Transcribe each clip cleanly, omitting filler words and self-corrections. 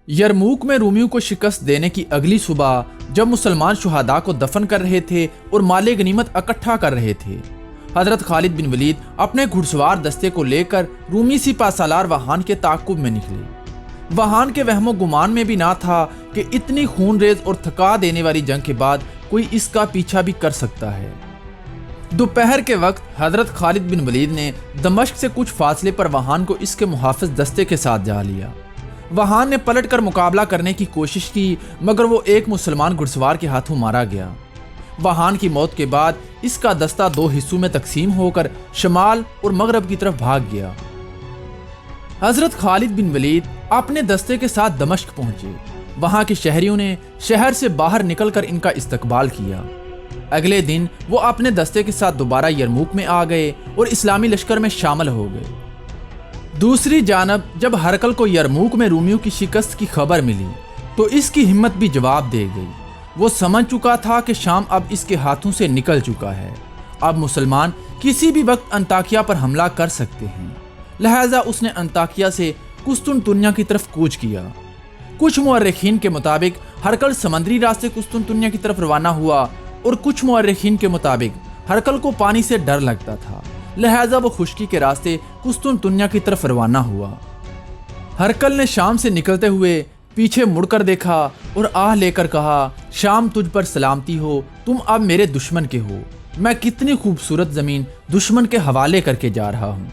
यरमूक में रोमियों को शिकस्त देने की अगली सुबह जब मुसलमान शुहादा को दफन कर रहे थे और माले गनीमत इकट्ठा कर रहे थे, हजरत खालिद बिन वलीद अपने घुड़सवार दस्ते को लेकर रूमी सिपा सालार वहान के ताक़ुब में निकले। वहान के वहमो गुमान में भी ना था कि इतनी खूनरेज और थका देने वाली जंग के बाद कोई इसका पीछा भी कर सकता है। दोपहर के वक्त हजरत खालिद बिन वलीद ने दमश्क से कुछ फासले पर वहान को इसके मुहाफिज दस्ते के साथ जा लिया। वहान ने पलटकर मुकाबला करने की कोशिश की, मगर वो एक मुसलमान घुड़सवार के हाथों मारा गया। वहान की मौत के बाद इसका दस्ता दो हिस्सों में तकसीम होकर शमाल और मगरब की तरफ भाग गया। हजरत खालिद बिन वलीद अपने दस्ते के साथ दमश्क पहुंचे। वहां के शहरियों ने शहर से बाहर निकलकर इनका इस्तकबाल किया। अगले दिन वो अपने दस्ते के साथ दोबारा यरमूक में आ गए और इस्लामी लश्कर में शामिल हो गए। दूसरी जानब जब हरकल को यरमूक में रोमियों की शिकस्त की खबर मिली तो इसकी हिम्मत भी जवाब दे गई। वो समझ चुका था कि शाम अब इसके हाथों से निकल चुका है। अब मुसलमान किसी भी वक्त अंताकिया पर हमला कर सकते हैं। लिहाजा उसने अंताकिया से कुस्तुनतुनिया की तरफ कूच किया। कुछ मुअर्रिखीन के मुताबिक हरकल समंदरी रास्ते कुस्तुनतुनिया की तरफ रवाना हुआ और कुछ मुअर्रिखीन के मुताबिक हरकल को पानी से डर लगता था, लिहाजा वो खुश्की के रास्ते कुस्तुनतुनिया की तरफ रवाना हुआ। हरकल ने शाम से निकलते हुए पीछे मुड़कर देखा और आह लेकर कहा, शाम तुझ पर सलामती हो, तुम अब मेरे दुश्मन के हो। मैं कितनी खूबसूरत जमीन दुश्मन के हवाले करके जा रहा हूँ।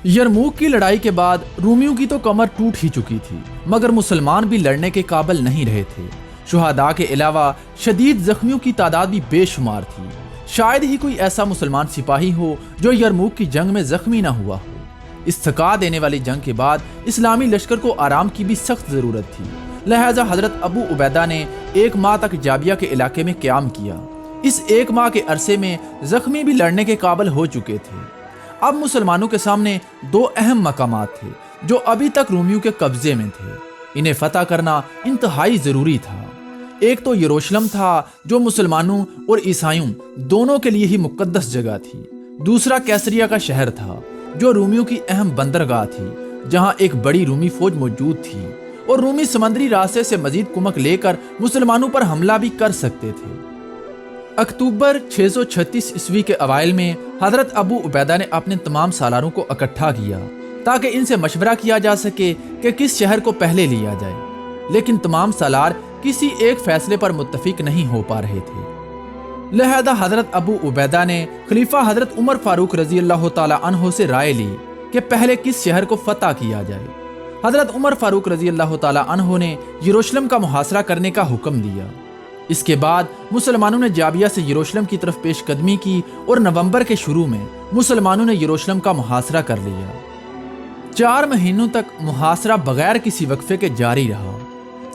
यरमूक की लड़ाई के बाद रोमियों की तो कमर टूट ही चुकी थी, मगर मुसलमान भी लड़ने के काबिल नहीं रहे थे। शुहादा के अलावा शदीद जख्मियों की तादाद भी बेशुमार थी। शायद ही कोई ऐसा मुसलमान सिपाही हो जो यरमूक की जंग में जख्मी ना हुआ हो। इस थका देने वाली जंग के बाद इस्लामी लश्कर को आराम की भी सख्त ज़रूरत थी। लिहाजा हजरत अबू उबैदा ने 1 माह तक जाबिया के इलाके में क़याम किया। इस 1 माह के अरसे में जख्मी भी लड़ने के काबिल हो चुके थे। अब मुसलमानों के सामने 2 अहम मकामात थे जो अभी तक रोमियों के कब्जे में थे। इन्हें फतह करना इंतहाई ज़रूरी था। एक तो यरूशलेम था जो मुसलमानों और ईसाइयों दोनों के लिए ही मुकद्दस जगह थी। दूसरा कैसरिया का शहर था जो रोमियों की अहम बंदरगाह थी, जहां एक बड़ी रोमी फौज मौजूद थी और रोमी समंदरी रास्ते से मजीद कुमक लेकर मुसलमानों पर हमला भी कर सकते थे। अक्टूबर 636 ईस्वी के अवाइल में हजरत अबू उबैदा ने अपने तमाम सालारों को इकट्ठा किया ताकि इनसे मशवरा किया जा सके कि किस शहर को पहले लिया जाए, लेकिन तमाम सालार किसी एक फैसले पर मुत्तफिक नहीं हो पा रहे थे। लिहाजा हजरत अबू उबैदा ने खलीफा हजरत उमर फारूक रजी अल्लाह ताला अन्हो से राय ली कि पहले किस शहर को फतह किया जाए। हजरत उमर फारूक रजी अल्लाह ताला अन्हो ने यरूशलेम का मुहासरा करने का हुक्म दिया। इसके बाद मुसलमानों ने जाबिया से यरूशलेम की तरफ पेशकदमी की और नवंबर के शुरू में मुसलमानों ने यरूशलेम का मुहासरा कर लिया। 4 महीनों तक मुहासरा बगैर किसी वक्फे के जारी रहा।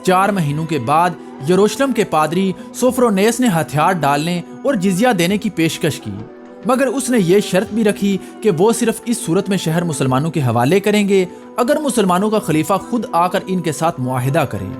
4 महीनों के बाद यरूशलेम के पादरी सोफ्रोनेस ने हथियार डालने और जिजिया देने की पेशकश की, मगर उसने ये शर्त भी रखी कि वो सिर्फ इस सूरत में शहर मुसलमानों के हवाले करेंगे अगर मुसलमानों का खलीफा खुद आकर इनके साथ मुआहिदा करे।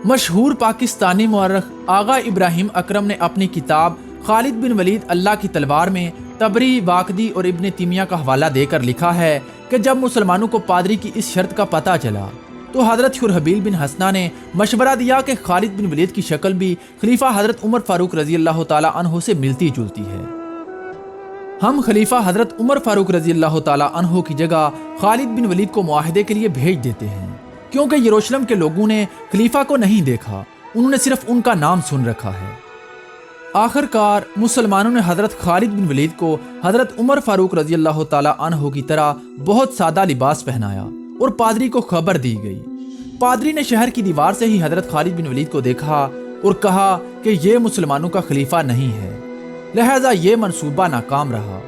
मशहूर पाकिस्तानी मुअर्रिख आगा इब्राहिम अकरम ने अपनी किताब खालिद बिन वलीद अल्लाह की तलवार में तबरी, वाकदी और इब्न तीमिया का हवाला देकर लिखा है कि जब मुसलमानों को पादरी की इस शर्त का पता चला तो हजरत शुरहबील बिन हसना ने मशवरा दिया कि खालिद बिन वलीद की शक्ल भी खलीफा हजरत उमर फारूक रजी अल्लाह ताला अन्हो से मिलती जुलती है। हम खलीफा हजरत उमर फारूक रजी अल्लाह ताला अन्हो की जगह खालिद बिन वलीद को मुआहिदे के लिए भेज देते हैं, क्योंकि यरूशलेम के लोगों ने खलीफा को नहीं देखा, उन्होंने सिर्फ उनका नाम सुन रखा है। आखिरकार मुसलमानों ने हजरत खालिद बिन वलीद को हजरत उमर फारूक रजी अल्लाह ताला अन्हो की तरह बहुत सादा लिबास पहनाया और पादरी को खबर दी गई। पादरी ने शहर की दीवार से ही हजरत खालिद बिन वलीद को देखा और कहा कि ये मुसलमानों का खलीफा नहीं है, लिहाजा ये मंसूबा नाकाम रहा।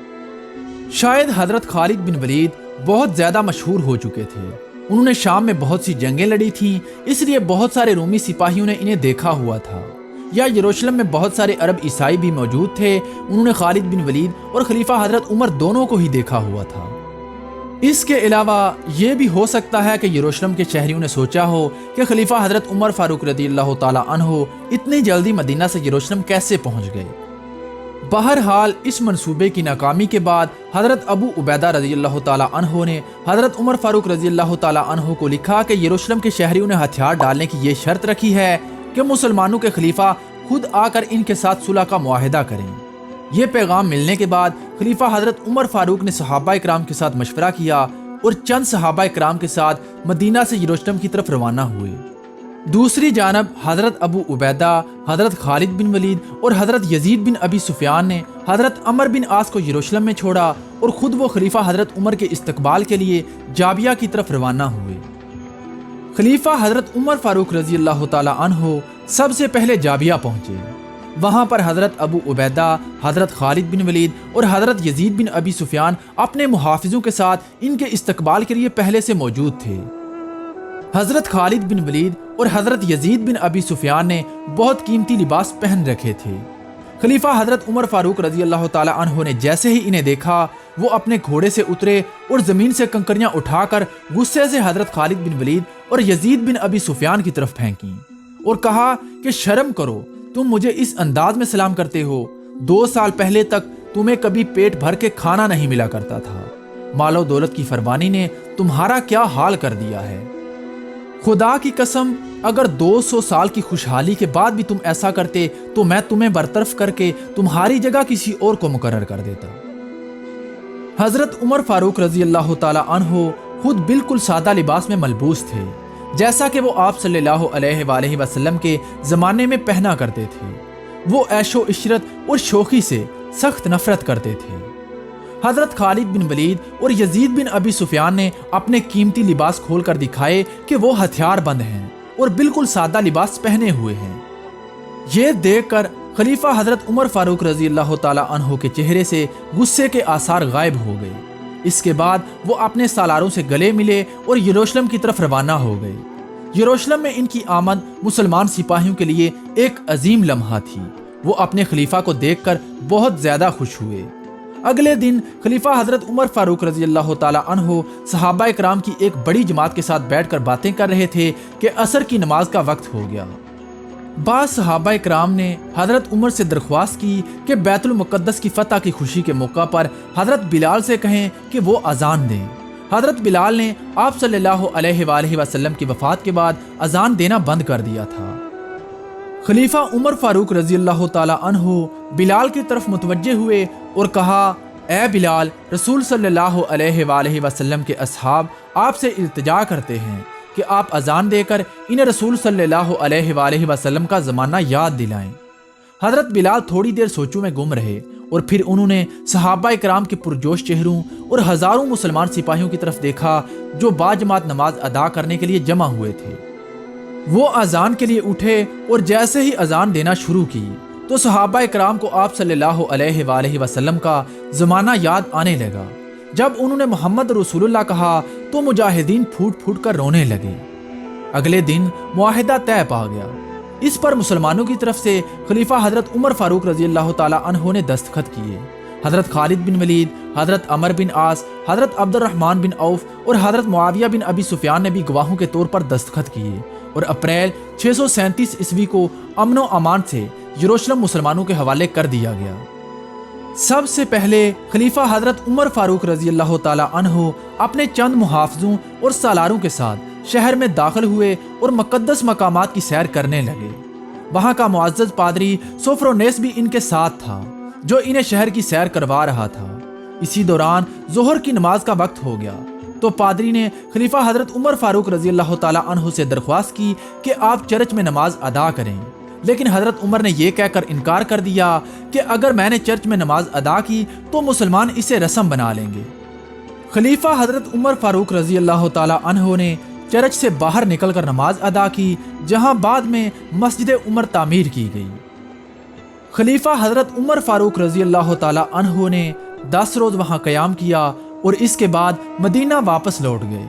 शायद हजरत खालिद बिन वलीद बहुत ज्यादा मशहूर हो चुके थे। उन्होंने शाम में बहुत सी जंगें लड़ी थीं, इसलिए बहुत सारे रोमी सिपाहियों ने इन्हें देखा हुआ था। या यरूशलेम में बहुत सारे अरब ईसाई भी मौजूद थे, उन्होंने खालिद बिन वलीद और खलीफा हजरत उमर दोनों को ही देखा हुआ था। इसके अलावा ये भी हो सकता है कि यरूशलेम के शहरियों ने सोचा हो कि खलीफा हजरत उमर फारूक रज़ी अल्लाह ताला अन्हो इतनी जल्दी मदीना से यरूशलेम कैसे पहुंच गए। बहरहाल इस मंसूबे की नाकामी के बाद हज़रत अबू उबैदा रज़ी अल्लाह ताला अन्हो ने हज़रत उमर फारूक रज़ी अल्लाह ताला अन्हो को लिखा कि यरूशलेम के शहरियों ने हथियार डालने की ये शर्त रखी है कि मुसलमानों के खलीफा खुद आकर इनके साथ सुलह का मुआहिदा करें। ये पैगाम मिलने के बाद खलीफा हज़रत उमर फारूक ने सहाबा इकराम के साथ मशवरा किया और चंद सहाबा इकराम के साथ मदीना से यरूशलेम की तरफ रवाना हुए। दूसरी जानब हज़रत अबू उबैदा, हज़रत खालिद बिन वलीद और हज़रत यजीद बिन अबी सुफियान ने हज़रत अमर बिन आस को यरूशलेम में छोड़ा और ख़ुद वो खलीफा हज़रत उमर के इस्तकबाल के लिए जाबिया की तरफ रवाना हुए। खलीफा हज़रत उमर फारूक रज़ी अल्लाह ताला अन्हो सबसे पहले जाबिया पहुँचे। वहाँ पर हज़रत अबू उबैदा, हज़रत खालिद बिन वलीद और हज़रत यजीद बिन अबी सुफियान अपने मुहाफिजों के साथ इनके इस्तकबाल के लिए पहले से मौजूद थे। हज़रत खालिद बिन वलीद और हज़रत यजीद बिन अबी सुफियान ने बहुत कीमती लिबास पहन रखे थे। खलीफा हज़रत उमर फारूक रज़ी अल्लाह ताला अन्हो ने जैसे ही इन्हें देखा वो अपने घोड़े से उतरे और ज़मीन से कंकरियाँ उठाकर गुस्से से हज़रत खालिद बिन वलीद और यजीद बिन अबी सुफियान की तरफ फेंकी और कहा कि शर्म करो, तुम मुझे इस अंदाज में सलाम करते हो। 2 साल पहले तक तुम्हें कभी पेट भर के खाना नहीं मिला करता था। मालो दौलत की फरमानी ने तुम्हारा क्या हाल कर दिया है। खुदा की कसम, अगर 200 साल की खुशहाली के बाद भी तुम ऐसा करते तो मैं तुम्हें बरतरफ करके तुम्हारी जगह किसी और को मुकर्रर कर देता। हज़रत उमर फारूक रज़ी अल्लाह ताला अन्हो खुद बिल्कुल सादा लिबास में मलबूस थे, जैसा कि वो आप सल्लल्लाहु अलैहि वसल्लम के ज़माने में पहना करते थे। वो ऐशो इशरत और शोखी से सख्त नफरत करते थे। हज़रत खालिद बिन वलीद और यजीद बिन अबी सुफियान ने अपने कीमती लिबास खोल कर दिखाए कि वो हथियार बंद हैं और बिल्कुल सादा लिबास पहने हुए हैं। ये देखकर खलीफा हज़रत उमर फारूक रज़ी अल्लाह ताला अन्हो के चेहरे से गुस्से के आसार गायब हो गए। इसके बाद वो अपने सालारों से गले मिले और यरूशलेम की तरफ रवाना हो गए। यरूशलेम में इनकी आमद मुसलमान सिपाहियों के लिए एक अजीम लम्हा थी। वो अपने खलीफा को देखकर बहुत ज़्यादा खुश हुए। अगले दिन खलीफा हज़रत उमर फारूक रज़ी अल्लाह ताला अन्हो सहाबा इकराम की एक बड़ी जमात के साथ बैठकर बातें कर रहे थे कि असर की नमाज का वक्त हो गया। बाज़ सहाबा इकराम ने हज़रत उमर से दरख्वास्त की कि बैतुल मुक़द्दस की फ़तह की खुशी के मौका पर हज़रत बिलाल से कहें कि वो अजान दें। हज़रत बिलाल ने आप सल्लल्लाहु अलैहि वसल्लम की वफ़ात के बाद अजान देना बंद कर दिया था। खलीफा उमर फारूक रज़ी अल्लाह ताला अन्हो बिलाल की तरफ मुतवज्जे हुए और कहा, ए बिलाल, रसूल सल्लल्लाहु अलैहि वसल्लम के असहाब आपसे इल्तिजा करते हैं कि आप अजान देकर इन्हें रसूल सल्लल्लाहु अलैहि वसल्लम का ज़माना याद दिलाएं। हज़रत बिलाल थोड़ी देर सोचों में गुम रहे और फिर उन्होंने सहाबा इकराम के पुरजोश चेहरों और हज़ारों मुसलमान सिपाहियों की तरफ देखा जो बाजमात नमाज अदा करने के लिए जमा हुए थे। वो अजान के लिए उठे और जैसे ही अजान देना शुरू की तो सहाबा इकराम को आप सल्लल्लाहु अलैहि वसल्लम का ज़माना याद आने लगा। जब उन्होंने मोहम्मद रसूलुल्लाह कहा तो मुजाहिदीन फूट फूट कर रोने लगे। अगले दिन मुआहिदा तय पा गया। इस पर मुसलमानों की तरफ से खलीफा हज़रत उमर फारूक रज़ी अल्लाह ताला अन्हो ने दस्तखत किए। हज़रत खालिद बिन वलीद, हज़रत अमर बिन आस, हज़रत अब्दुर्रहमान बिन औफ और हज़रत मुआविया बिन अबी सुफियान ने भी गवाहों के तौर पर दस्तखत किए और अप्रैल 637 ईस्वी को अमनो अमान से यरूशलेम मुसलमानों के हवाले कर दिया गया। सबसे पहले खलीफा हज़रत उमर फारूक रज़ी अल्लाह ताला अन्हो अपने चंद मुहाफ़िज़ों और सालारों के साथ शहर में दाखिल हुए और मुक़द्दस मकामात की सैर करने लगे। वहाँ का मुअज़्ज़ज़ पादरी सोफ्रोनेस भी इनके साथ था जो इन्हें शहर की सैर करवा रहा था। इसी दौरान ज़ोहर की नमाज का वक्त हो गया तो पादरी ने खलीफा हज़रत उमर फारूक रज़ी अल्लाह ताला अन्हो से दरख्वास्त की कि आप चर्च में नमाज अदा करें, लेकिन हज़रत उमर ने यह कहकर इनकार कर दिया कि अगर मैंने चर्च में नमाज अदा की तो मुसलमान इसे रस्म बना लेंगे। खलीफा हज़रत उमर फारूक रज़ी अल्लाह ताला अन्हो ने चर्च से बाहर निकलकर नमाज अदा की, जहां बाद में मस्जिद उमर तामीर की गई। खलीफा हज़रत उमर फारूक रज़ी अल्लाह ताला अन्हो ने 10 रोज़ वहां क़याम किया और इसके बाद मदीना वापस लौट गए।